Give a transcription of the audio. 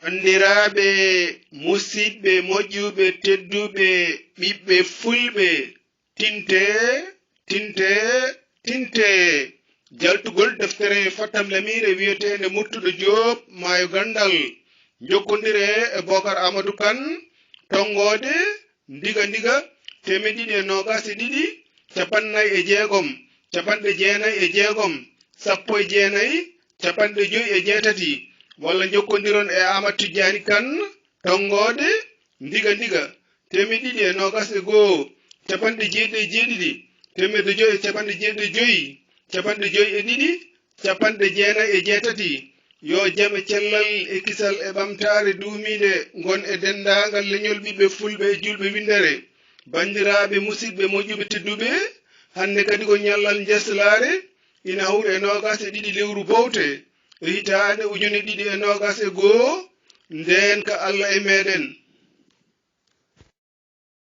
Andiraɓe musidɓe moƴƴuɓe tedduɓe ɓiɓɓe fulɓe tinte jaltugol deftere fattam lamire wiyetende murtuɗo Diop maayo gandal jokkodire e Bocar Amadou Kane tongode ndiga temedɗiɗi e nogas e ɗiɗi capannayyi e jeegom capanɗe jeenayyi e jeegom sappo e jeenayyi capanɗe joyyi e jeetati walla jokkodiron e Amadou Tidiani Kane tongode ndiga temedɗiɗi e nogas e goho capanɗe jeeɗiɗi e jeeɗiɗi temedde joyyi e capanɗe jeeɗiɗi e joyyi capanɗe joyyi e ɗiɗi capanɗe jeenayyi e jeetati yo jaam e cellal e kisal e ɓamtare duumide gon e dendagal leñol ɓiɓɓe fulɓe e julɓe windere bandiraɓe musidɓe moƴƴuɓe tedduɓe hande kadi ko ñallal jeslare ina hawri e nogas e ɗiɗi lewru bowte hitande ujune ɗiɗi e nogas e goho nden ka Allah e meɗen